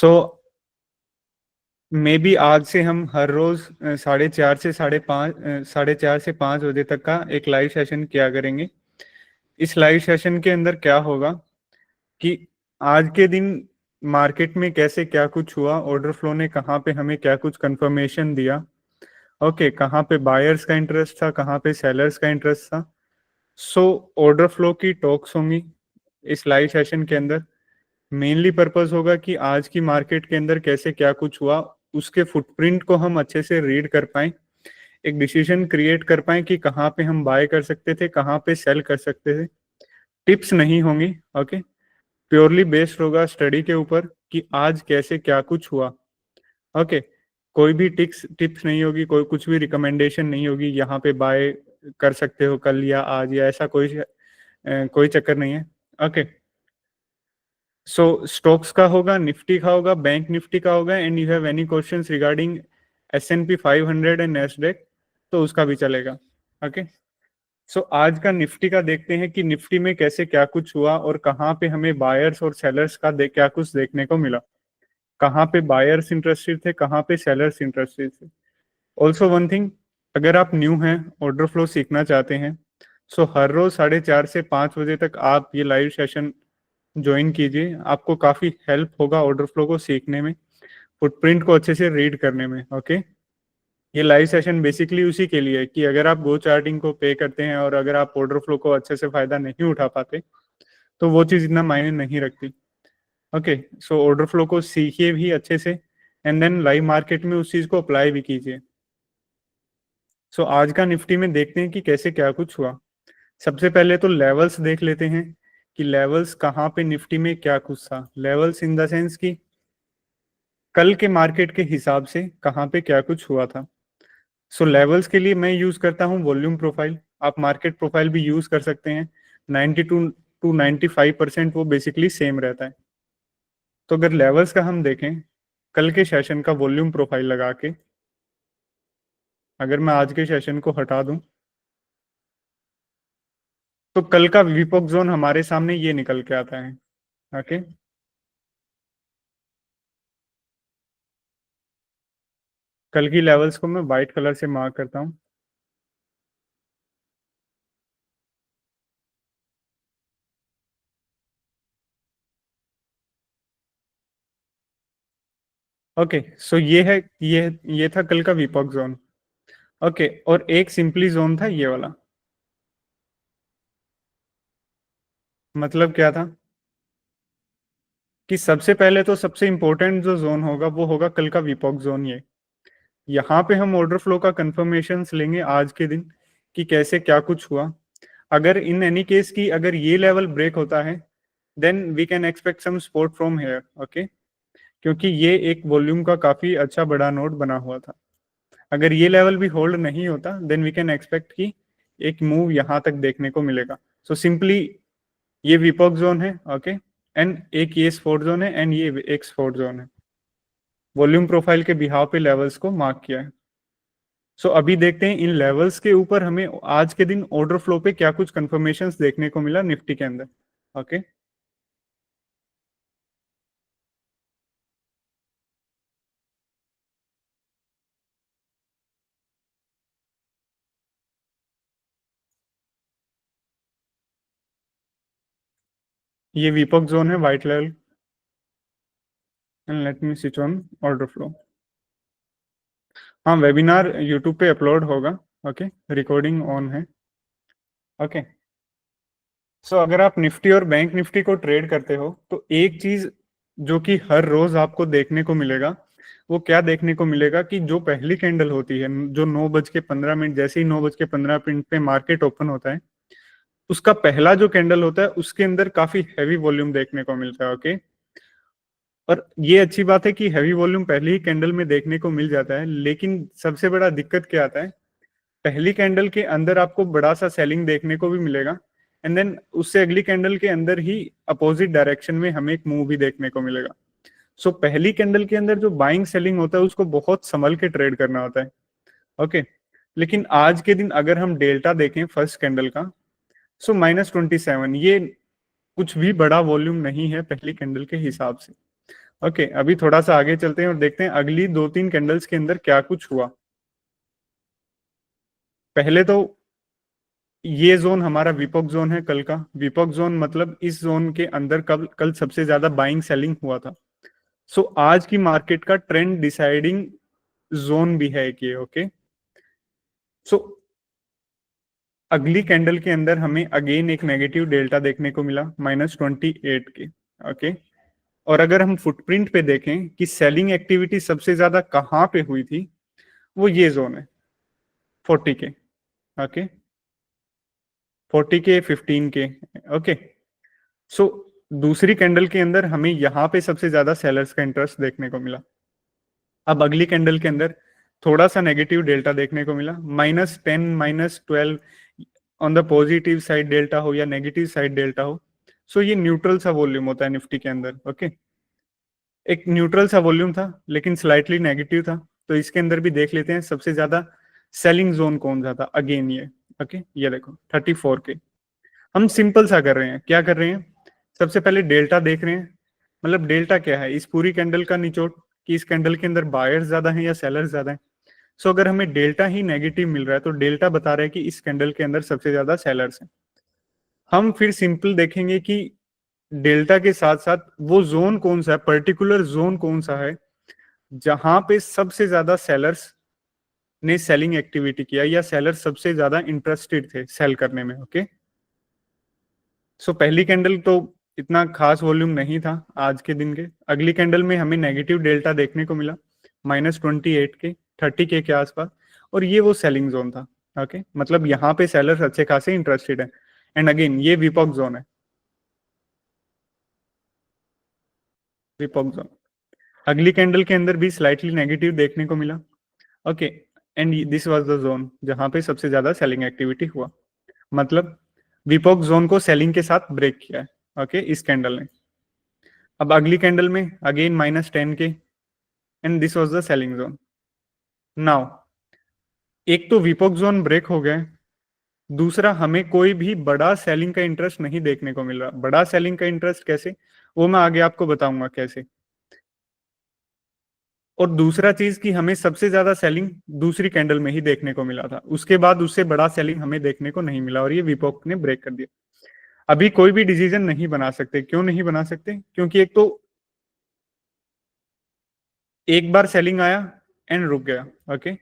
So may be आज से हम हर रोज 4:30 से 5:30 4:30 से 5 बजे तक का एक लाइव सेशन किया करेंगे। इस लाइव सेशन के अंदर क्या होगा कि आज के दिन मार्केट में कैसे क्या कुछ हुआ, ऑर्डर फ्लो ने कहाँ पे हमें क्या कुछ कंफर्मेशन दिया, ओके, कहाँ पे बायर्स का इंटरेस्ट था, कहाँ पे सेलर्स का इंटरेस्ट था। सो ऑर्डर फ्लो की टॉक्स होंगी इस लाइव सेशन के अंदर। मेनली पर्पस होगा कि आज की मार्केट के अंदर कैसे क्या कुछ हुआ, उसके फुटप्रिंट को हम अच्छे से रीड कर पाए, एक डिसीजन क्रिएट कर पाए कि कहाँ पे हम बाय कर सकते थे, कहाँ पे सेल कर सकते थे। टिप्स नहीं होंगी, ओके, प्योरली बेस्ड होगा स्टडी के ऊपर कि आज कैसे क्या कुछ हुआ, ओके। कोई भी टिप्स नहीं होगी, कोई कुछ भी रिकमेंडेशन नहीं होगी यहाँ पे बाय कर सकते हो कल या आज, या ऐसा कोई चक्कर नहीं है, ओके। सो स्टॉक्स का होगा, निफ्टी का होगा, बैंक निफ्टी का होगा, and you have any questions regarding S&P 500 and Nasdaq तो उसका भी चलेगा, ओके। सो आज का निफ्टी का देखते हैं कि निफ्टी में कैसे क्या कुछ हुआ और कहाँ पे हमें बायर्स और सेलर्स का क्या कुछ देखने को मिला, कहाँ पे बायर्स इंटरेस्टेड थे, कहाँ पे सेलर्स इंटरेस्टेड थे। ऑल्सो वन थिंग, अगर आप न्यू हैं, ऑर्डर फ्लो सीखना चाहते हैं, सो हर रोज 4:30 से 5 बजे तक आप ये लाइव सेशन ज्वाइन कीजिए। आपको काफी हेल्प होगा ऑर्डर फ्लो को सीखने में, फुटप्रिंट को अच्छे से रीड करने में, ओके। ये लाइव सेशन बेसिकली उसी के लिए है कि अगर आप गो चार्टिंग को पे करते हैं और अगर आप ऑर्डर फ्लो को अच्छे से फायदा नहीं उठा पाते तो वो चीज़ इतना मायने नहीं रखती, ओके। सो ऑर्डर फ्लो को सीखिए भी अच्छे से, एंड देन लाइव मार्केट में उस चीज़ को अप्लाई भी कीजिए। सो आज का निफ्टी में देखते हैं कि कैसे क्या कुछ हुआ। सबसे पहले तो लेवल्स देख लेते हैं कि लेवल्स कहाँ पे निफ्टी में क्या कुछ था। लेवल्स इन द सेंस कि कल के मार्केट के हिसाब से कहाँ पे क्या कुछ हुआ था। सो लेवल्स के लिए मैं यूज करता हूँ वॉल्यूम प्रोफाइल, आप मार्केट प्रोफाइल भी यूज कर सकते हैं। 92 टू 95% वो बेसिकली सेम रहता है। तो अगर लेवल्स का हम देखें कल के सेशन का वॉल्यूम प्रोफाइल लगा के, अगर मैं आज के सेशन को हटा दूं तो कल का विपोक जोन हमारे सामने ये निकल के आता है, ओके। कल की लेवल्स को मैं व्हाइट कलर से मार्क करता हूँ। ओके, सो ये है, ये था कल का विपोक जोन, ओके। और एक सिंपली जोन था ये वाला। मतलब क्या था कि सबसे पहले तो सबसे इंपॉर्टेंट जो जोन होगा वो होगा कल का विपोक जोन। ये यहाँ पे हम ऑर्डर फ्लो का कंफर्मेशन लेंगे आज के दिन कि कैसे क्या कुछ हुआ। अगर इन एनी केस की अगर ये लेवल ब्रेक होता है then we can expect some support from here, okay. क्योंकि ये एक वॉल्यूम का काफी अच्छा बड़ा नोड बना हुआ था। अगर ये लेवल भी होल्ड नहीं होता देन वी कैन एक्सपेक्ट कि एक मूव यहाँ तक देखने को मिलेगा। सो सिंपली ये विपोक जोन है, ओके, एंड एक ये स्पोर्ट जोन है एंड ये एक स्पोर्ट जोन है। वॉल्यूम प्रोफाइल के बिहाव पे लेवल्स को मार्क किया है। सो अभी देखते हैं इन लेवल्स के ऊपर हमें आज के दिन ऑर्डर फ्लो पे क्या कुछ कंफर्मेशंस देखने को मिला निफ्टी के अंदर, ओके। ये विपोक जोन है white level, and let me switch on order flow. हाँ, वेबिनार यूट्यूब पे अपलोड होगा, ओके, रिकॉर्डिंग ऑन है, ओके। सो अगर आप निफ्टी और बैंक निफ्टी को ट्रेड करते हो तो एक चीज जो कि हर रोज आपको देखने को मिलेगा वो क्या देखने को मिलेगा कि जो पहली कैंडल होती है, जो 9:15 जैसे ही 9:15 पे मार्केट ओपन होता है, उसका पहला जो कैंडल होता है उसके अंदर काफी हैवी वॉल्यूम देखने को मिलता है, ओके। और ये अच्छी बात है कि हैवी वॉल्यूम पहली ही कैंडल में देखने को मिल जाता है, लेकिन सबसे बड़ा दिक्कत क्या आता है, पहली कैंडल के अंदर आपको बड़ा सा सेलिंग देखने को भी मिलेगा, एंड देन उससे अगली कैंडल के अंदर ही अपोजिट डायरेक्शन में हमें एक मूव भी देखने को मिलेगा। सो पहली कैंडल के अंदर जो बाइंग सेलिंग होता है उसको बहुत संभल के ट्रेड करना होता है, ओके। लेकिन आज के दिन अगर हम डेल्टा देखें फर्स्ट कैंडल का, सो -27, ये कुछ भी बड़ा वॉल्यूम नहीं है पहली कैंडल के हिसाब से। ओके, अभी थोड़ा सा आगे चलते हैं और देखते हैं अगली 2-3 कैंडल्स के अंदर क्या कुछ हुआ। पहले तो ये जोन हमारा विपॉक जोन है कल का। विपॉक जोन मतलब इस जोन के अंदर कल सबसे ज्यादा बाइंग सेलिंग हुआ था। सो आज की मार्केट का ट्रेंड डिसाइडिंग जोन भी है कि ओके। सो अगली कैंडल के अंदर हमें अगेन एक नेगेटिव डेल्टा देखने को मिला -28 के। ओके, और अगर हम फुटप्रिंट पे देखें कि सेलिंग एक्टिविटी सबसे ज्यादा कहाँ पे हुई थी, वो ये जोन है 40 के। ओके, 40 के 15 के। ओके, सो दूसरी कैंडल के अंदर हमें यहाँ पे सबसे ज्यादा सेलर्स का इंटरेस्ट देखने को मिला। अब अगली कैंडल के अंदर थोड़ा सा नेगेटिव डेल्टा देखने को मिला -10 -12। On the positive side delta हो या नेगेटिव साइड डेल्टा हो, सो ये न्यूट्रल सा वॉल्यूम होता है निफ्टी के अंदर। ओके, एक न्यूट्रल सा वॉल्यूम था लेकिन स्लाइटली नेगेटिव था। तो इसके अंदर भी देख लेते हैं सबसे ज्यादा सेलिंग जोन कौन सा था। अगेन ये ओके, ये देखो 34 के। हम सिंपल सा कर रहे हैं, क्या कर रहे हैं, सबसे पहले डेल्टा देख रहे हैं। मतलब डेल्टा क्या है इस पूरी कैंडल का निचोड़, कि इस कैंडल के अंदर बायर्स ज्यादा हैं या सेलर्स ज्यादा हैं। सो अगर हमें डेल्टा ही नेगेटिव मिल रहा है तो डेल्टा बता रहा है कि इस कैंडल के अंदर सबसे ज्यादा सेलर्स हैं। हम फिर सिंपल देखेंगे कि डेल्टा के साथ साथ वो जोन कौन सा है, पर्टिकुलर जोन कौन सा है जहां पे सबसे ज्यादा सेलर्स ने सेलिंग एक्टिविटी किया या सेलर्स सबसे ज्यादा इंटरेस्टेड थे सेल करने में। ओके, सो पहली कैंडल तो इतना खास वॉल्यूम नहीं था आज के दिन के। अगली कैंडल में हमें नेगेटिव डेल्टा देखने को मिला -28 के 30 के आसपास, और ये वो सेलिंग जोन था। ओके, मतलब यहाँ पे सेलर्स अच्छे खासे इंटरेस्टेड है। एंड अगेन ये विपॉक जोन है, विपॉक जोन। अगली कैंडल के अंदर भी स्लाइटली नेगेटिव देखने को मिला। Okay, and this was the zone जहां पे सबसे ज्यादा सेलिंग एक्टिविटी हुआ। मतलब विपॉक जोन को सेलिंग के साथ ब्रेक किया है। ओके, इस कैंडल ने। अब अगली कैंडल में अगेन -10 के, and this was the selling zone. Now एक तो विपॉक जोन ब्रेक हो गया है, दूसरा हमें कोई भी बड़ा सेलिंग का इंटरेस्ट नहीं देखने को मिल रहा। बड़ा सेलिंग का इंटरेस्ट कैसे, वो मैं आगे आपको बताऊंगा कैसे। और दूसरा चीज कि हमें सबसे ज्यादा सेलिंग दूसरी कैंडल में ही देखने को मिला था, उसके बाद उससे बड़ा सेलिंग हमें देखने को नहीं मिला, और ये विपॉक ने ब्रेक कर दिया। अभी कोई भी डिसीजन नहीं बना सकते। क्यों नहीं बना सकते, क्योंकि एक तो एक बार सेलिंग आया एंड रुक गया। ओके,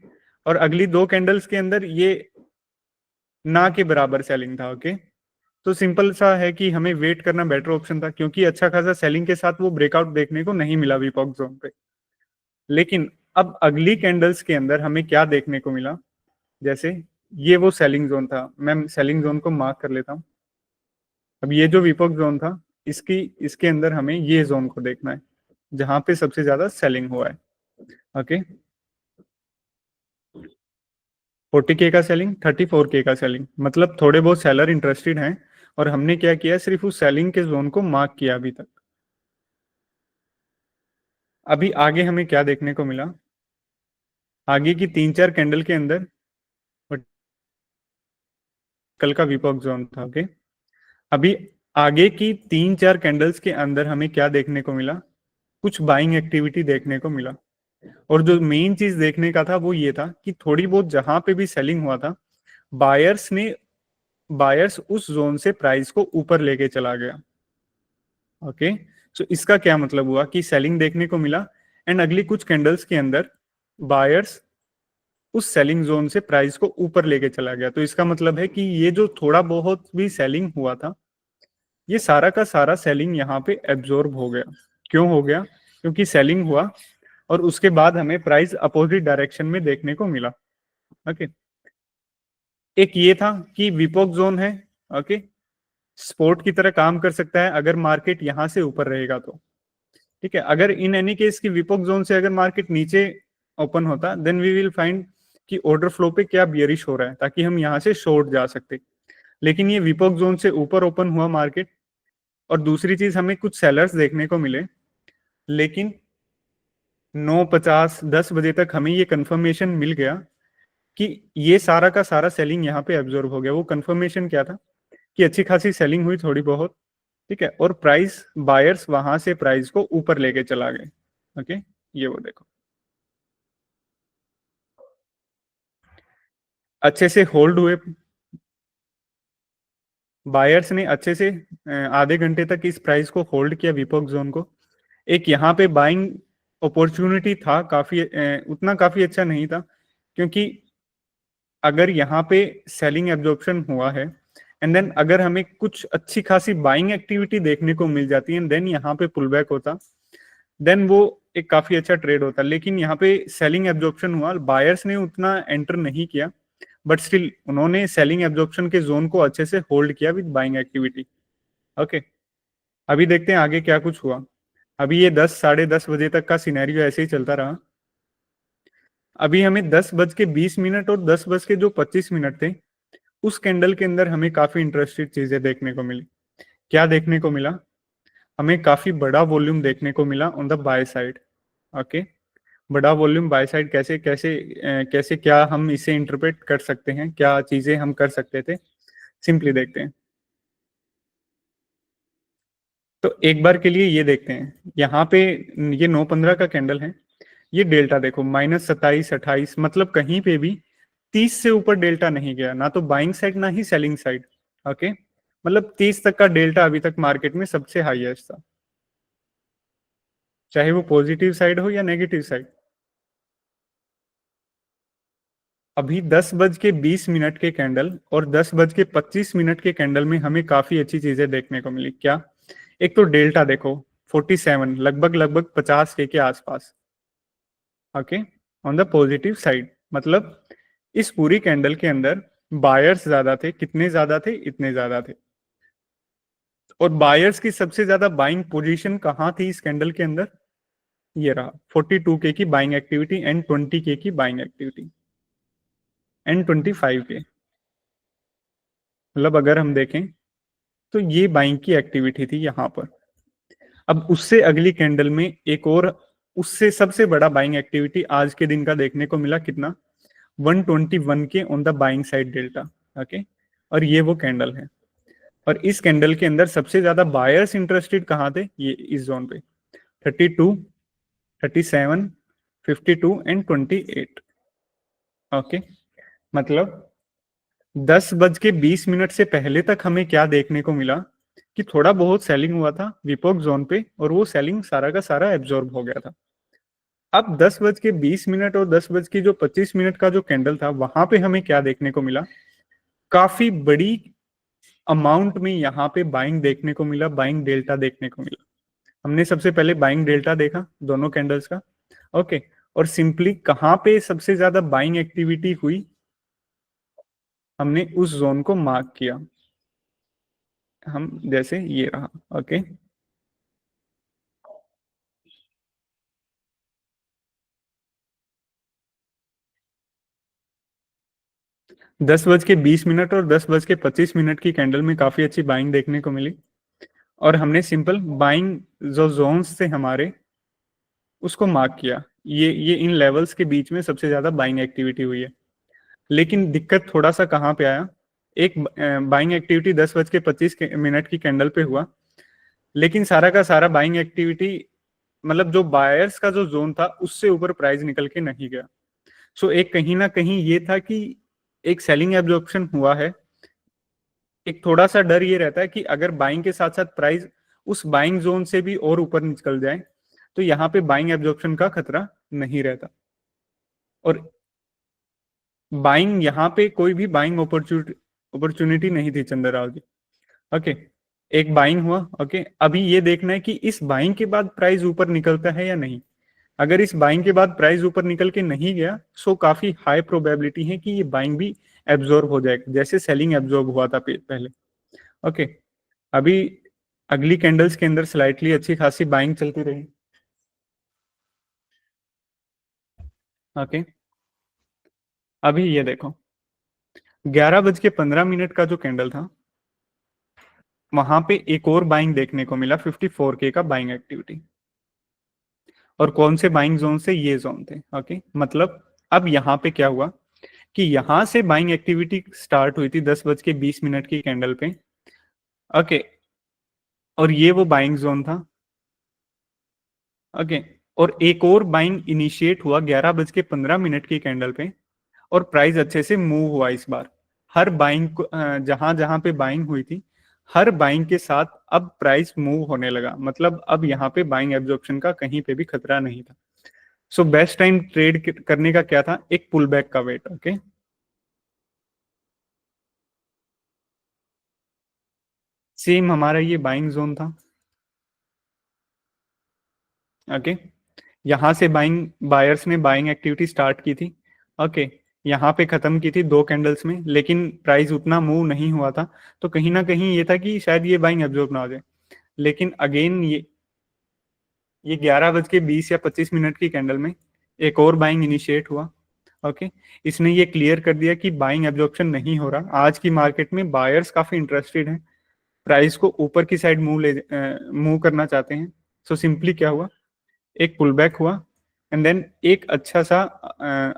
और अगली 2 कैंडल्स के अंदर ये ना के बराबर सेलिंग था। ओके, तो सिंपल सा है कि हमें वेट करना बेटर ऑप्शन था, क्योंकि अच्छा खासा सेलिंग के साथ वो ब्रेकआउट देखने को नहीं मिला विपॉक जोन पे। लेकिन अब अगली कैंडल्स के अंदर हमें क्या देखने को मिला, जैसे ये वो सेलिंग जोन था। मैं सेलिंग जोन को मार्क कर लेता हूं। अब ये जो विपॉक जोन था, इसके अंदर हमें ये जोन को देखना है जहां पे सबसे ज्यादा सेलिंग हुआ है। ओके, 40 के का सेलिंग, 34 के का सेलिंग, मतलब थोड़े बहुत सेलर इंटरेस्टेड हैं। और हमने क्या किया, सिर्फ उस सेलिंग के जोन को मार्क किया अभी तक। अभी आगे हमें क्या देखने को मिला, आगे की 3-4 कैंडल के अंदर कल का विपॉक जोन था। ओके, अभी आगे की 3-4 कैंडल्स के अंदर हमें क्या देखने को मिला, कुछ बाइंग एक्टिविटी देखने को मिला। और जो मेन चीज देखने का था वो ये था कि थोड़ी बहुत जहां पे भी सेलिंग हुआ था, बायर्स उस जोन से प्राइस को ऊपर लेके चला गया। ओके, सो इसका क्या मतलब हुआ कि सेलिंग देखने को मिला, एंड अगली कुछ कैंडल्स के अंदर बायर्स उस सेलिंग जोन से प्राइस को ऊपर लेके चला गया। तो इसका मतलब है कि ये जो थोड़ा बहुत भी सेलिंग हुआ था, ये सारा का सारा सेलिंग यहाँ पे एब्जॉर्ब हो गया। क्यों हो गया, क्योंकि सेलिंग हुआ और उसके बाद हमें प्राइस अपोजिट डायरेक्शन में देखने को मिला। ओके, एक ये था कि विपॉक जोन है, ओके, सपोर्ट की तरह काम कर सकता है अगर मार्केट यहां से ऊपर रहेगा तो। ठीक है, अगर इन एनी केस की विपॉक जोन से अगर मार्केट नीचे ओपन होता, देन वी विल फाइंड कि ऑर्डर फ्लो पे क्या बियरिश हो रहा है, ताकि हम यहाँ से शॉर्ट जा सकते। लेकिन ये विपॉक जोन से ऊपर ओपन हुआ मार्केट, और दूसरी चीज हमें कुछ सेलर्स देखने को मिले, लेकिन 9:50 10 बजे तक हमें ये कंफर्मेशन मिल गया कि ये सारा का सारा सेलिंग यहाँ पे एब्जॉर्ब हो गया। वो कंफर्मेशन क्या था कि अच्छी खासी सेलिंग हुई थोड़ी बहुत, ठीक है, और प्राइस बायर्स वहां से प्राइस को ऊपर लेके चला गए। ओके, ये वो देखो अच्छे से होल्ड हुए, बायर्स ने अच्छे से आधे घंटे तक इस प्राइस को होल्ड किया, विपोक जोन को। एक यहाँ पे बाइंग अपॉर्चुनिटी था, काफी उतना काफी अच्छा नहीं था, क्योंकि अगर यहाँ पे सेलिंग एब्जॉर्प्शन हुआ है एंड देन अगर हमें कुछ अच्छी खासी बाइंग एक्टिविटी देखने को मिल जाती है देन यहाँ पे पुल बैक होता, देन वो एक काफी अच्छा ट्रेड होता। लेकिन यहाँ पे सेलिंग एब्जॉर्प्शन हुआ, बायर्स ने उतना एंटर नहीं किया, बट स्टिल उन्होंने सेलिंग एब्जॉर्प्शन के जोन को अच्छे से होल्ड किया विद बाइंग एक्टिविटी। ओके, अभी देखते हैं आगे क्या कुछ हुआ। अभी ये 10 साढ़े 10 बजे तक का सिनेरियो ऐसे ही चलता रहा। अभी हमें 10 बज के 20 मिनट और 10 बज के जो 25 मिनट थे, उस कैंडल के अंदर हमें काफी इंटरेस्टेड चीजें देखने को मिली। क्या देखने को मिला? हमें काफी बड़ा वॉल्यूम देखने को मिला on the by side. Okay, बड़ा वॉल्यूम बाय साइड कैसे कैसे कैसे क्या हम इसे इंटरप्रेट कर सकते हैं, क्या चीजें हम कर सकते थे, सिंपली देखते हैं। तो एक बार के लिए ये देखते हैं, यहाँ पे ये 9-15 का कैंडल है, ये डेल्टा देखो -27-28, मतलब कहीं पे भी 30 से ऊपर डेल्टा नहीं गया, ना तो बाइंग साइड ना ही सेलिंग साइड। ओके, मतलब 30 तक का डेल्टा अभी तक मार्केट में सबसे हाईएस्ट था, चाहे वो पॉजिटिव साइड हो या नेगेटिव साइड। अभी 10 बज के 20 मिनट के कैंडल और 10 बज के 25 मिनट के कैंडल में हमें काफी अच्छी चीजें देखने को मिली। क्या? एक तो डेल्टा देखो 47, लगभग लगभग 50 के आसपास। Okay, on the positive side, मतलब इस पूरी कैंडल के अंदर बायर्स ज्यादा थे। कितने ज्यादा थे? इतने ज्यादा थे। और बायर्स की सबसे ज्यादा बाइंग पोजीशन कहाँ थी इस कैंडल के अंदर? ये रहा 42 की बाइंग एक्टिविटी एंड 20 की बाइंग एक्टिविटी एंड 25 मतलब अगर हम देखें तो ये बाइंग की एक्टिविटी थी यहाँ पर। अब उससे अगली कैंडल में एक और उससे सबसे बड़ा बाइंग एक्टिविटी आज के दिन का देखने को मिला। कितना? 121 के on the buying side delta. Okay, और ये वो कैंडल है, और इस कैंडल के अंदर सबसे ज्यादा बायर्स इंटरेस्टेड कहाँ थे? ये इस जोन पे 32, 37, 52 एंड 28। ओके, मतलब 10 बज के 20 मिनट से पहले तक हमें क्या देखने को मिला कि थोड़ा बहुत सेलिंग हुआ था विपोक जोन पे, और वो सेलिंग सारा का सारा एब्जॉर्ब हो गया था। अब 10 बज के 20 मिनट और 10 बज के जो 25 मिनट का जो कैंडल था, वहां पे हमें क्या देखने को मिला? काफी बड़ी अमाउंट में यहाँ पे बाइंग देखने को मिला, बाइंग डेल्टा देखने को मिला। हमने सबसे पहले बाइंग डेल्टा देखा दोनों कैंडल्स का। ओके, और सिंपली कहाँ पे सबसे ज्यादा बाइंग एक्टिविटी हुई, हमने उस जोन को मार्क किया। हम जैसे ये रहा। ओके, 10 बज के 20 मिनट और 10 बज के 25 मिनट की कैंडल में काफी अच्छी बाइंग देखने को मिली, और हमने सिंपल बाइंग जो जोन्स थे हमारे उसको मार्क किया। ये इन लेवल्स के बीच में सबसे ज्यादा बाइंग एक्टिविटी हुई है। लेकिन दिक्कत थोड़ा सा कहाँ पे आया? एक बाइंग एक्टिविटी 10 बज के 25 मिनट की कैंडल पे हुआ, लेकिन सारा का सारा बाइंग एक्टिविटी, मतलब जो बायर्स का जो जोन था उससे ऊपर प्राइस निकल के नहीं गया। सो एक कहीं ना कहीं ये था कि एक सेलिंग एब्जॉर्प्शन हुआ है। एक थोड़ा सा डर ये रहता है कि अगर बाइंग के साथ साथ प्राइस उस बाइंग जोन से भी और ऊपर निकल जाए तो यहाँ पे बाइंग एब्जॉर्प्शन का खतरा नहीं रहता। और बाइंग यहाँ पे कोई भी बाइंग अपॉर्चुनिटी नहीं थी चंद्र राव जी। ओके, एक बाइंग हुआ। ओके, अभी ये देखना है कि इस बाइंग के बाद प्राइस ऊपर निकलता है या नहीं। अगर इस बाइंग के बाद प्राइस ऊपर निकल के नहीं गया, सो काफी हाई प्रोबेबिलिटी है कि ये बाइंग भी एब्जॉर्ब हो जाएगा, जैसे सेलिंग एब्जॉर्ब हुआ था पहले। ओके, अभी अगली कैंडल्स के अंदर स्लाइटली अच्छी खासी बाइंग चलती रही। ओके, अभी ये देखो 11 बज के 15 मिनट का जो कैंडल था, वहां पे एक और बाइंग देखने को मिला 54 का बाइंग एक्टिविटी। और कौन से बाइंग जोन से? ये जोन थे। ओके, मतलब अब यहाँ पे क्या हुआ कि यहां से बाइंग एक्टिविटी स्टार्ट हुई थी 10 बज के 20 मिनट की कैंडल पे। ओके, और ये वो बाइंग जोन था। ओके। और एक और बाइंग इनिशिएट हुआ 11:15 की कैंडल पे, और प्राइस अच्छे से मूव हुआ इस बार। हर बाइंग को जहां जहां पे बाइंग हुई थी, हर बाइंग के साथ अब प्राइस मूव होने लगा, मतलब अब यहाँ पे बाइंग एब्जॉर्प्शन का कहीं पे भी खतरा नहीं था। सो बेस्ट टाइम ट्रेड करने का क्या था, एक पुल बैक का वेट। ओके। सेम हमारा ये बाइंग जोन था। ओके। यहाँ से बाइंग बायर्स ने बाइंग एक्टिविटी स्टार्ट की थी। ओके। यहाँ पे खत्म की थी 2 कैंडल्स में, लेकिन प्राइस उतना मूव नहीं हुआ था। तो कहीं ना कहीं ये था कि शायद ये बाइंग एब्जॉर्ब ना हो जाए। लेकिन अगेन ये 11:20 या 25 की कैंडल में एक और बाइंग इनिशिएट हुआ। ओके। इसने ये क्लियर कर दिया कि बाइंग एब्जॉर्प्शन नहीं हो रहा। आज की मार्केट में बायर्स काफी इंटरेस्टेड हैं, प्राइस को ऊपर की साइड मूव करना चाहते हैं। सो सिंपली क्या हुआ, एक पुल बैक हुआ, एंड देन एक अच्छा सा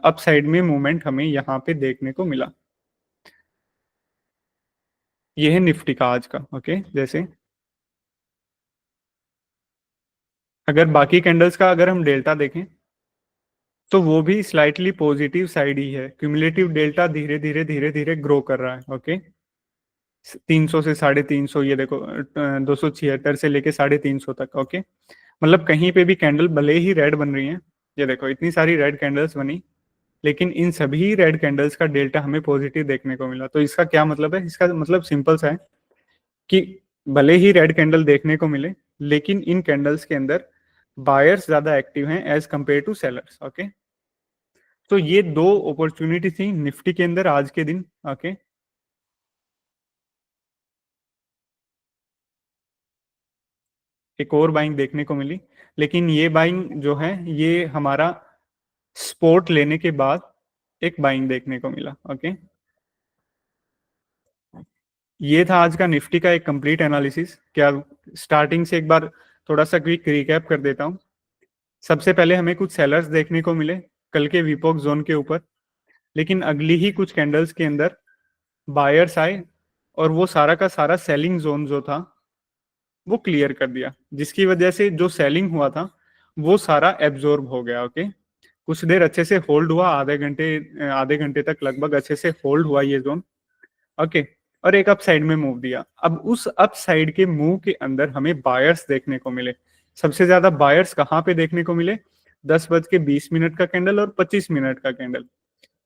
अप साइड में मूवमेंट हमें यहाँ पे देखने को मिला। ये है निफ्टी का आज का। ओके। जैसे अगर बाकी कैंडल्स का अगर हम डेल्टा देखें, तो वो भी स्लाइटली पॉजिटिव साइड ही है। क्यूमुलेटिव डेल्टा धीरे धीरे धीरे धीरे ग्रो कर रहा है। ओके। 300 से 350, ये देखो 276 से लेके 350 तक। ओके। मतलब कहीं पे भी कैंडल भले ही रेड बन रही है, ये देखो इतनी सारी रेड कैंडल्स बनी, लेकिन इन सभी रेड कैंडल्स का डेल्टा हमें पॉजिटिव देखने को मिला। तो इसका क्या मतलब है, इसका मतलब सिंपल सा है कि भले ही रेड कैंडल देखने को मिले, लेकिन इन कैंडल्स के अंदर बायर्स ज्यादा एक्टिव हैं as compare to sellers. Okay. तो ये दो अपॉर्चुनिटी थी निफ्टी के अंदर आज के दिन। ओके। एक और बाइंग देखने को मिली, लेकिन ये बाइंग जो है ये हमारा स्पोर्ट लेने के बाद एक बाइंग देखने को मिला। ओके। ये था आज का निफ्टी का एक कंप्लीट एनालिसिस। क्या स्टार्टिंग से एक बार थोड़ा सा क्विक रिकैप कर देता हूँ। सबसे पहले हमें कुछ सेलर्स देखने को मिले कल के विपोक जोन के ऊपर, लेकिन अगली ही कुछ कैंडल्स के अंदर बायर्स आए, और वो सारा का सारा सेलिंग जोन जो था वो क्लियर कर दिया, जिसकी वजह से जो सेलिंग हुआ था वो सारा एब्जॉर्ब हो गया। ओके। कुछ देर अच्छे से होल्ड हुआ, आधे घंटे तक लगभग अच्छे से होल्ड हुआ ये जोन। ओके। और एक अप साइड में मूव दिया। अब उस अप साइड के मूव के अंदर हमें बायर्स देखने को मिले। सबसे ज्यादा बायर्स कहाँ पे देखने को मिले, 10:20 का कैंडल और 25 का कैंडल।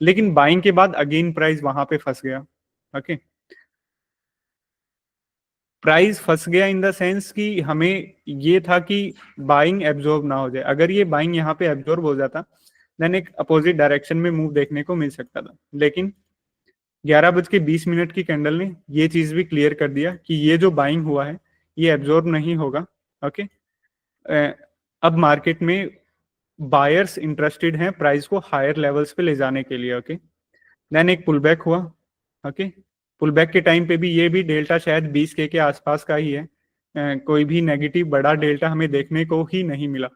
लेकिन बाइंग के बाद अगेन प्राइस वहां पे फंस गया। ओके। प्राइस फंस गया इन द सेंस कि हमें ये था कि बाइंग एब्जॉर्ब ना हो जाए। अगर ये बाइंग यहाँ पे एब्जॉर्ब हो जाता, देन एक अपोजिट डायरेक्शन में मूव देखने को मिल सकता था। लेकिन 11:20 की कैंडल ने ये चीज भी क्लियर कर दिया कि ये जो बाइंग हुआ है ये एब्जॉर्ब नहीं होगा। ओके। अब मार्केट में बायर्स इंटरेस्टेड हैं प्राइस को हायर लेवल्स पे ले जाने के लिए। ओके। देन एक पुल बैक हुआ। ओके। पुल बैक के टाइम पे भी ये भी डेल्टा शायद 20K के आसपास का ही है। कोई भी नेगेटिव बड़ा डेल्टा हमें देखने को ही नहीं मिला।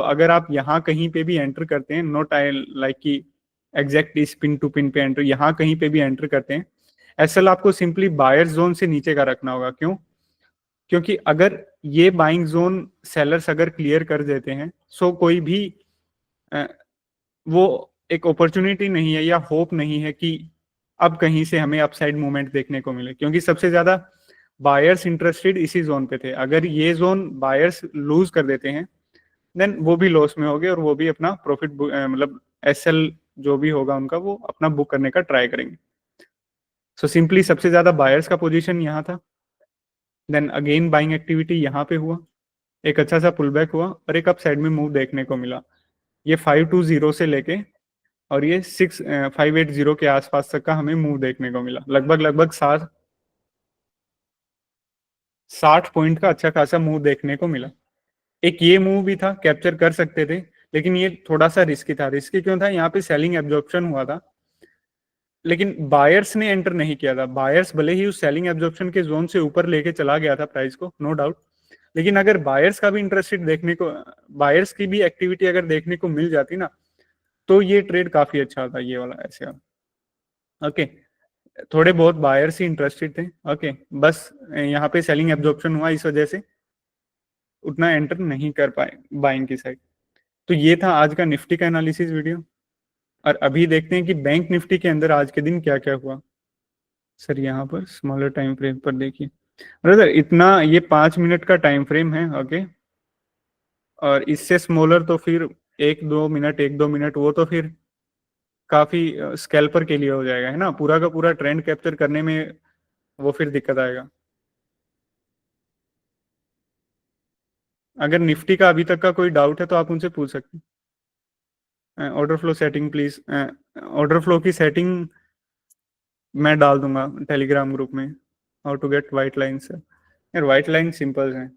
अगर आप यहाँ कहीं पे भी एंटर करते हैं, नॉट आई लाइक कि एग्जैक्ट इस पिन टू पिन पे एंटर, यहाँ कहीं पे भी एंटर करते हैं, एसएल आपको सिंपली बायर जोन से नीचे का रखना होगा। क्यों? क्योंकि अगर ये बाइंग जोन सेलर्स अगर क्लियर कर देते हैं, कोई भी अ, वो एक अपॉर्चुनिटी नहीं है या होप नहीं है कि अब कहीं से हमें अपसाइड मूवमेंट देखने को मिले, क्योंकि सबसे ज्यादा बायर्स इंटरेस्टेड इसी जोन पे थे। अगर ये जोन बायर्स लूज कर देते हैं, देन वो भी लॉस में होंगे और वो भी अपना प्रॉफिट मतलब एसएल जो भी होगा उनका वो अपना बुक करने का ट्राई करेंगे। सिंपली सबसे ज्यादा बायर्स का पोजीशन यहाँ था। देन अगेन बाइंग एक्टिविटी यहाँ पे हुआ, एक अच्छा सा पुल बैक हुआ और एक अप साइड में मूव देखने को मिला। ये 520 से लेके और ये 580 के आसपास तक का हमें मूव देखने को मिला। लगभग लगभग 60 पॉइंट का अच्छा खासा मूव देखने को मिला। एक ये मूव भी था, कैप्चर कर सकते थे, लेकिन ये थोड़ा सा रिस्की था। रिस्की क्यों था? यहाँ पे सेलिंग एब्जॉर्प्शन हुआ था, लेकिन बायर्स ने एंटर नहीं किया था। बायर्स भले ही उस सेलिंग एब्जॉर्प्शन के जोन से ऊपर लेके चला गया था प्राइस को, नो डाउट, लेकिन अगर बायर्स का भी इंटरेस्टेड देखने को, बायर्स की भी एक्टिविटी अगर देखने को मिल जाती ना, तो ये ट्रेड काफी अच्छा था ये वाला ऐसे। ओके। थोड़े बहुत बायर्स ही इंटरेस्टेड थे। ओके। बस यहाँ पे सेलिंग एब्जॉर्प्शन हुआ इस वजह से उतना एंटर नहीं कर पाए बाइंग की साइड। तो ये था आज का निफ्टी का एनालिसिस वीडियो। और अभी देखते हैं कि बैंक निफ्टी के अंदर आज के दिन क्या क्या हुआ। सर यहाँ पर स्मॉलर टाइम फ्रेम पर देखिए ब्रदर, इतना ये 5 मिनट का टाइम फ्रेम है, ओके। और इससे स्मॉलर तो फिर 1-2 मिनट, 1-2 मिनट वो तो फिर काफी स्कैल्पर के लिए हो जाएगा, है ना। पूरा का पूरा ट्रेंड कैप्चर करने में वो फिर दिक्कत आएगा। अगर निफ्टी का अभी तक का कोई डाउट है तो आप उनसे पूछ सकते हैं। Order flow setting please, order flow की सेटिंग मैं डाल दूंगा टेलीग्राम ग्रुप में। How to get white line से, यार वाइट लाइन सिंपल है।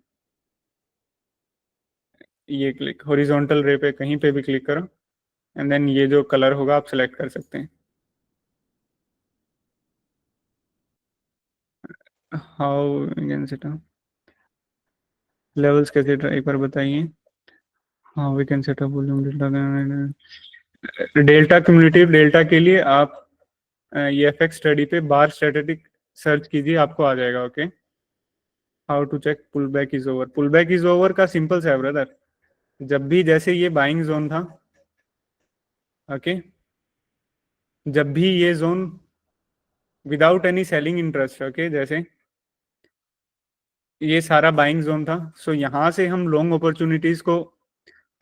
ये क्लिक हॉरिजॉन्टल रे पे कहीं पे भी क्लिक करो, एंड देन ये जो कलर होगा आप सेलेक्ट कर सकते हैं। हाउ कैन सेट लेवल्स कैसे एक बार बताइए। हाँ we can set up volume delta. Delta cumulative delta के लिए आप ये एफएक्स स्टडी पे बार स्टैटिस्टिक सर्च कीजिए, आपको आ जाएगा, okay. How to check pull back is over, pull back is over का सिंपल सा है ब्रदर। जब भी जैसे ये बाइंग जोन था, ओके, जब भी ये zone without any selling interest, okay, जैसे ये सारा बाइंग जोन था, सो यहाँ से हम लॉन्ग अपॉर्चुनिटीज को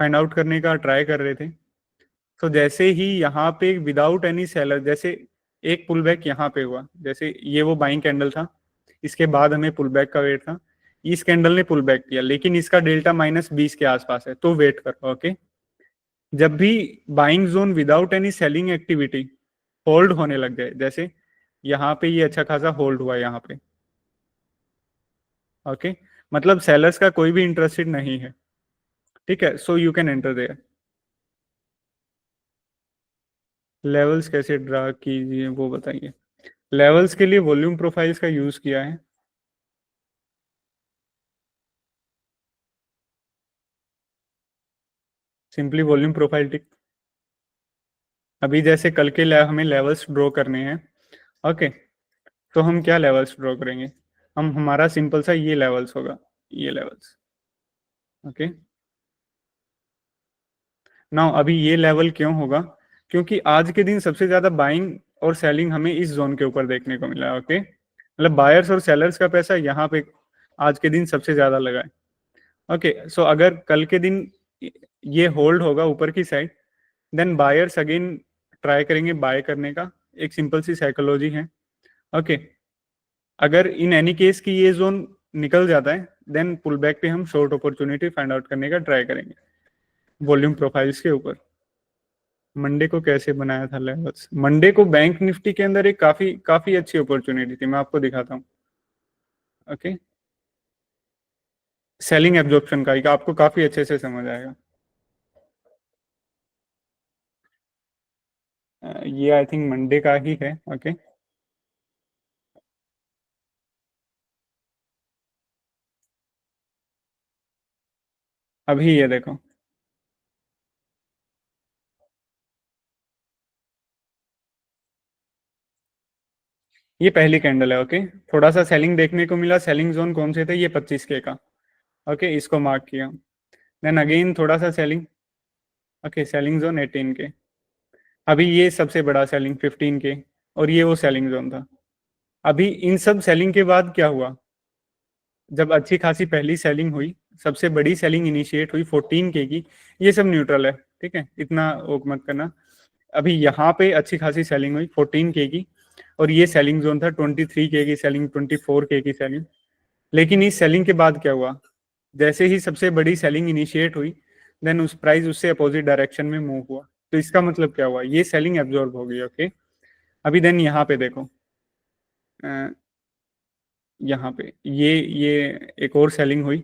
फाइंड आउट करने का ट्राई कर रहे थे। तो जैसे ही यहाँ पे विदाउट एनी सेलर, जैसे एक पुल बैक यहाँ पे हुआ, जैसे ये वो बाइंग कैंडल था, इसके बाद हमें पुल बैक का वेट था, इस कैंडल ने पुल बैक किया, लेकिन इसका डेल्टा -20 के आसपास है, तो वेट करो, ओके। जब भी buying zone without any selling activity hold होने लग गए, जैसे यहाँ पे ये अच्छा खासा होल्ड हुआ यहाँ पे, ओके, मतलब सेलर्स का कोई भी इंटरेस्टेड नहीं है, ठीक है। So you can enter there. Levels कैसे ड्रा कीजिए वो बताइए। लेवल्स के लिए वॉल्यूम प्रोफाइल्स का यूज किया है। सिंपली वॉल्यूम प्रोफाइल टिक। अभी जैसे कल के हमें लेवल्स ड्रॉ करने हैं, ओके। तो हम क्या लेवल्स ड्रॉ करेंगे, हम हमारा सिंपल सा ये लेवल्स होगा, ये लेवल्स, ओके। नाउ अभी ये लेवल क्यों होगा, क्योंकि आज के दिन सबसे ज्यादा बाइंग और सेलिंग हमें इस जोन के ऊपर देखने को मिला है, ओके। मतलब बायर्स और सेलर्स का पैसा यहाँ पे आज के दिन सबसे ज्यादा लगा है, ओके। सो अगर कल के दिन ये होल्ड होगा ऊपर की साइड, देन बायर्स अगेन ट्राई करेंगे बाय करने का, एक सिंपल सी साइकोलॉजी है, ओके। अगर इन एनी केस की ये जोन निकल जाता है, देन पुल बैक पे हम शॉर्ट अपॉर्चुनिटी फाइंड आउट करने का ट्राई करेंगे वॉल्यूम प्रोफाइल्स के ऊपर। मंडे को कैसे बनाया था लेवल्स, मंडे को बैंक निफ्टी के अंदर एक काफी काफी अच्छी अपॉर्चुनिटी थी, मैं आपको दिखाता हूँ, ओके। सेलिंग एब्जॉर्प्शन का आपको काफी अच्छे से समझ आएगा। ये आई थिंक मंडे का ही है, ओके। अभी ये देखो, ये पहली कैंडल है, ओके। थोड़ा सा सेलिंग देखने को मिला, सेलिंग जोन कौन से थे, ये 25K का, ओके, इसको मार्क किया। देन अगेन थोड़ा सा selling, okay, selling zone 18K। अभी ये सबसे बड़ा सेलिंग 15K, और ये वो सेलिंग जोन था। अभी इन सब सेलिंग के बाद क्या हुआ, जब अच्छी खासी पहली सेलिंग हुई, सबसे बड़ी सेलिंग इनिशिएट हुई 14K की, ये सब न्यूट्रल है, ठीक है, इतना वो मत करना। अभी यहाँ पे अच्छी खासी सेलिंग हुई 14K की, और ये सेलिंग जोन था 23K की सेलिंग, 24K की सेलिंग। लेकिन इस सेलिंग के बाद क्या हुआ, जैसे ही सबसे बड़ी सेलिंग इनिशिएट हुई, देन उस प्राइस उससे अपोजिट डायरेक्शन में मूव हुआ। तो इसका मतलब क्या हुआ, ये सेलिंग एब्जॉर्ब हो गई, ओके। अभी देन यहाँ पे देखो, यहाँ पे ये एक और सेलिंग हुई,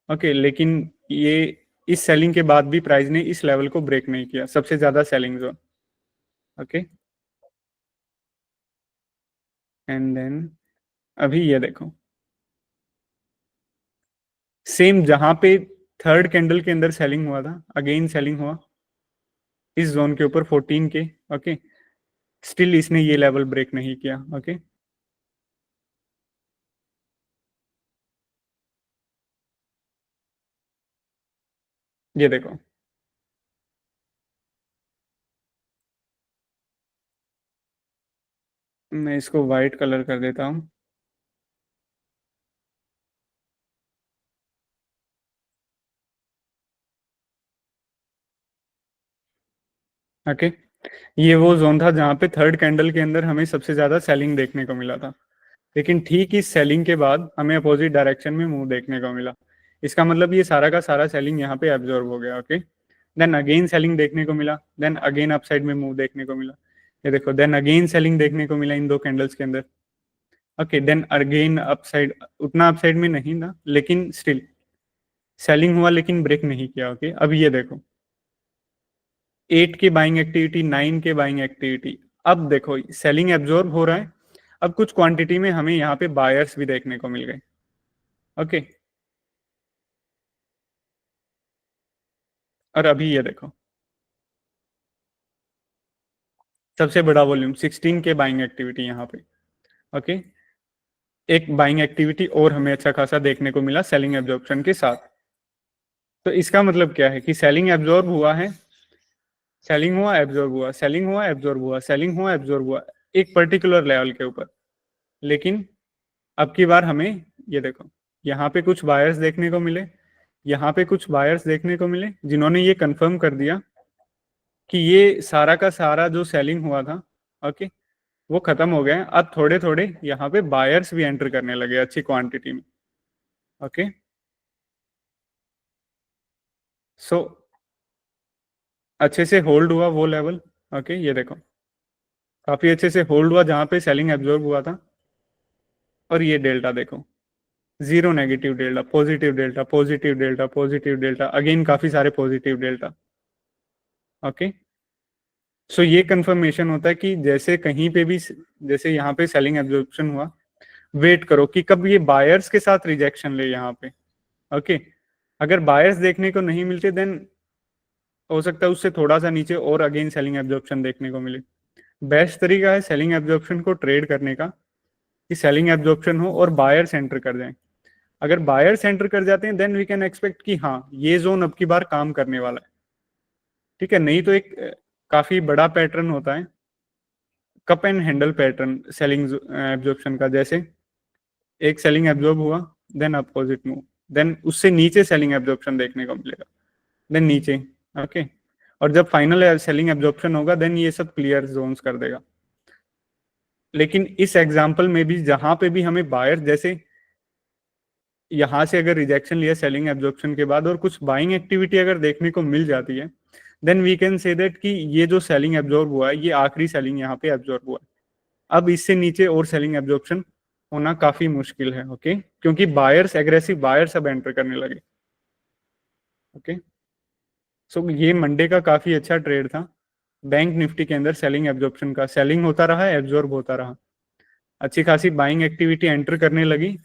ओके। लेकिन ये इस सेलिंग के बाद भी प्राइस ने इस लेवल को ब्रेक नहीं किया, सबसे ज्यादा selling zone, okay. And then अभी ये देखो, सेम जहां पे थर्ड कैंडल के अंदर सेलिंग हुआ था, अगेन सेलिंग हुआ इस जोन के ऊपर 14K, ओके। स्टिल इसने ये लेवल ब्रेक नहीं किया, ओके। ये देखो, मैं इसको वाइट कलर कर देता हूँ। ओके, ये वो जोन था जहां पे थर्ड कैंडल के अंदर हमें सबसे ज्यादा सेलिंग देखने को मिला था। लेकिन ठीक इस सेलिंग के बाद हमें अपोजिट डायरेक्शन में मूव देखने को मिला। इसका मतलब ये सारा का सारा सेलिंग यहाँ पे एब्जॉर्ब हो गया। ओके, देन अगेन सेलिंग देखने को मिला, देन अगेन अपसाइड में मूव देखने को मिला। ये देखो, देन अगेन सेलिंग देखने को मिला इन दो कैंडल्स के अंदर। ओके, देन अगेन अपसाइड, उतना अपसाइड में नहीं था लेकिन स्टिल सेलिंग हुआ, लेकिन ब्रेक नहीं किया। ओके, अब ये देखो, 8 की बाइंग एक्टिविटी, 9 के बाइंग एक्टिविटी। अब देखो सेलिंग एब्जॉर्ब हो रहा है। अब कुछ क्वांटिटी में हमें यहाँ पे बायर्स भी देखने को मिल गए। ओके, और अभी ये देखो, सबसे बड़ा वॉल्यूम 16 के बाइंग एक्टिविटी यहाँ पे। ओके, एक बाइंग एक्टिविटी और हमें अच्छा खासा देखने को मिला सेलिंग एब्जॉर्प्शन के साथ। तो इसका मतलब क्या है कि सेलिंग एब्जॉर्ब हुआ है, सेलिंग हुआ एब्जॉर्ब हुआ, सेलिंग हुआ एब्जॉर्ब हुआ, सेलिंग हुआ एब्जॉर्ब हुआ, एक पर्टिकुलर लेवल के ऊपर। लेकिन अब की बार हमें ये देखो, यहाँ पे कुछ बायर्स देखने को मिले, यहाँ पे कुछ बायर्स देखने को मिले जिन्होंने ये कंफर्म कर दिया कि ये सारा का सारा जो सेलिंग हुआ था, ओके, वो खत्म हो गया है। अब थोड़े थोड़े यहाँ पे बायर्स भी एंटर करने लगे अच्छी क्वांटिटी में। ओके, सो अच्छे से होल्ड हुआ वो लेवल। ओके, ये देखो, काफी अच्छे से होल्ड हुआ जहां पे सेलिंग एब्जॉर्ब हुआ था। और ये डेल्टा देखो, zero negative delta, positive delta, positive delta, positive delta, again काफी सारे पॉजिटिव डेल्टा। ओके, सो ये कंफर्मेशन होता है कि जैसे कहीं पे भी, जैसे यहाँ पे सेलिंग एब्जॉर्प्शन हुआ, वेट करो कि कब ये बायर्स के साथ रिजेक्शन ले यहाँ पे। ओके, अगर बायर्स देखने को नहीं मिलते देन हो सकता है उससे थोड़ा सा नीचे और अगेन सेलिंग एब्जॉर्प्शन देखने को मिले। बेस्ट तरीका है सेलिंग एब्जॉर्प्शन को ट्रेड करने का कि सेलिंग एब्जॉर्प्शन हो और बायर्स एंटर कर जाएं। अगर बायर्स एंटर कर जाते हैं देन वी कैन एक्सपेक्ट कि हाँ ये जोन अब की बार काम करने वाला है। ठीक है, नहीं तो एक काफी बड़ा पैटर्न होता है, cup and handle pattern selling absorption का। जैसे एक सेलिंग एब्जॉर्ब हुआ, देन अपोजिट मूव, देन उससे नीचे सेलिंग एब्जॉर्प्शन देखने को मिलेगा, देन नीचे। ओके, और जब फाइनल सेलिंग एब्जॉर्प्शन होगा देन ये सब क्लियर जोन्स कर देगा। लेकिन इस एग्जांपल में भी जहां पे भी हमें बायर, जैसे यहां से अगर रिजेक्शन लिया सेलिंग एब्जॉर्प्शन के बाद और कुछ बाइंग एक्टिविटी अगर देखने को मिल जाती है, then we can say that कि ये जो सेलिंग एब्जॉर्ब हुआ है ये आखिरी सेलिंग यहाँ पे एब्जॉर्ब हुआ है। अब इससे नीचे और सेलिंग एब्जॉर्प्शन होना काफी मुश्किल है। ओके, क्योंकि बायर्स, एग्रेसिव बायर्स अब एंटर करने लगे। ओके, सो ये मंडे का काफी अच्छा ट्रेड था बैंक निफ्टी के अंदर। सेलिंग एब्जॉर्प्शन का, सेलिंग होता रहा, एब्जॉर्ब होता रहा, अच्छी खासी बाइंग एक्टिविटी एंटर करने लगी।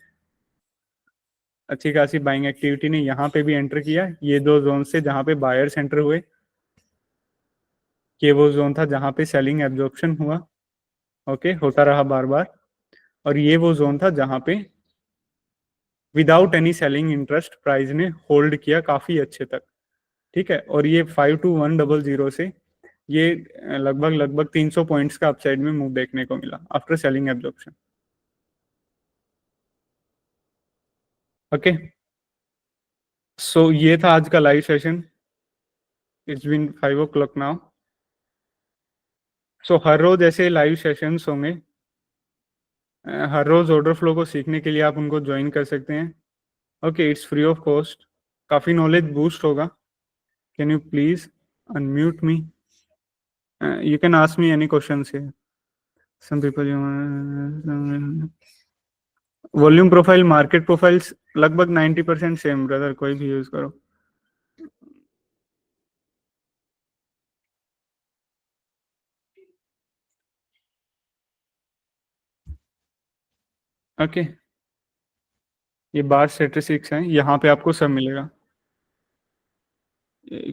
अच्छी खासी बाइंग एक्टिविटी ने यहाँ पे भी एंटर किया, ये दो जोन से जहाँ पे बायर्स एंटर हुए। ये वो जोन था जहाँ पे सेलिंग एब्जॉर्प्शन हुआ। ओके, होता रहा बार बार। और ये वो जोन था जहाँ पे without any selling interest price ने होल्ड किया काफी अच्छे तक। ठीक है, और ये 52100 से ये लगभग लगभग 300 पॉइंट्स का अपसाइड में मूव देखने को मिला after selling absorption. Okay, so ये था आज का live session. It's been 5 o'clock now. So हर रोज ऐसे लाइव सेशंस होंगे। हर रोज ऑर्डर फ्लो को सीखने के लिए आप उनको ज्वाइन कर सकते हैं। Okay, it's free of cost, काफी नॉलेज बूस्ट होगा। Can you please unmute me? You can ask me any questions here. Some people, volume profile, market profiles लगभग 90% सेम ब्रदर, कोई भी यूज करो। ओके, ये बार स्टेटिस्टिक्स हैं, यहाँ पे आपको सब मिलेगा।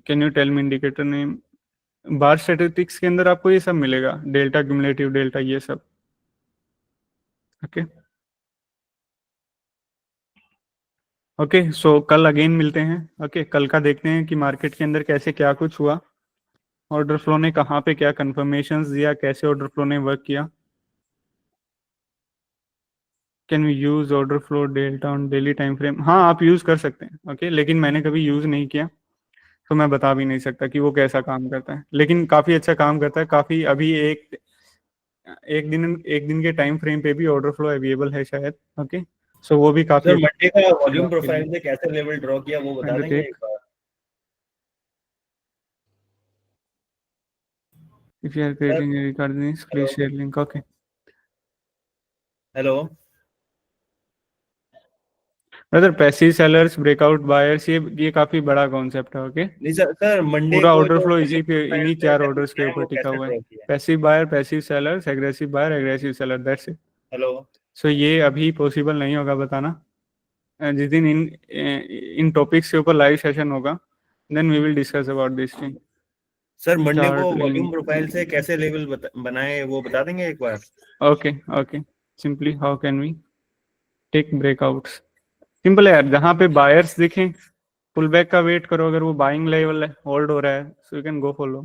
Can you tell me indicator name? Bar statistics के अंदर आपको ये सब मिलेगा, डेल्टा, क्यूमुलेटिव डेल्टा, ये सब। ओके, ओके, सो कल अगेन मिलते हैं। ओके, कल का देखते हैं कि मार्केट के अंदर कैसे क्या कुछ हुआ, ऑर्डर फ्लो ने कहाँ पे क्या कंफर्मेशंस दिया, कैसे ऑर्डर फ्लो ने वर्क किया। Can we use order flow delta on daily time frame? हाँ, आप यूज कर सकते हैं। ओके, लेकिन मैंने कभी यूज नहीं किया, तो मैं बता भी नहीं सकता कि वो कैसा काम करता है, लेकिन काफी अच्छा काम करता है। काफी अभी एक दिन के टाइम फ्रेम पे भी ऑर्डर फ्लो अवेलेबल है शायद। ओके, सो वो भी काफी सर अच्छा मंडे का है वॉल्यूम आपके लिए। प्रोफाइल से कैसे लेवल ड्रॉ किया वो बता एंड देंगे टेक एक बार? If you are sir creating recordings please hello share link. Okay hello. Brother, passive sellers, breakout buyers, ये काफी बड़ा कॉन्सेप्ट है। ओके, नहीं सर, सर मंडे पूरा को ऑर्डर जो फ्लो वॉल्यूम इसी पे, प्रोफाइल इन्हीं से चार लेवल ऑर्डर्स के किया है ऊपर वो टिका कैसे हुआ है। ड्रॉ किया है? Passive buyer, passive sellers, aggressive buyer, aggressive seller, that's it. Hello. So ये अभी पॉसिबल नहीं होगा बताना। जिस दिन इन इन टॉपिक्स के ऊपर लाइव सेशन होगा, then we will discuss about this thing. Sir Monday को चार्ट वॉल्यूम लिंक। प्रोफाइल से कैसे लेवल बनाए वो बता देंगे एक बार? Okay okay, simply how can we take breakouts. Simple है यार, जहाँ पे बायर्स दिखें पुल बैक का वेट करो, अगर वो बाइंग लेवल है, होल्ड हो रहा है, so you can go follow.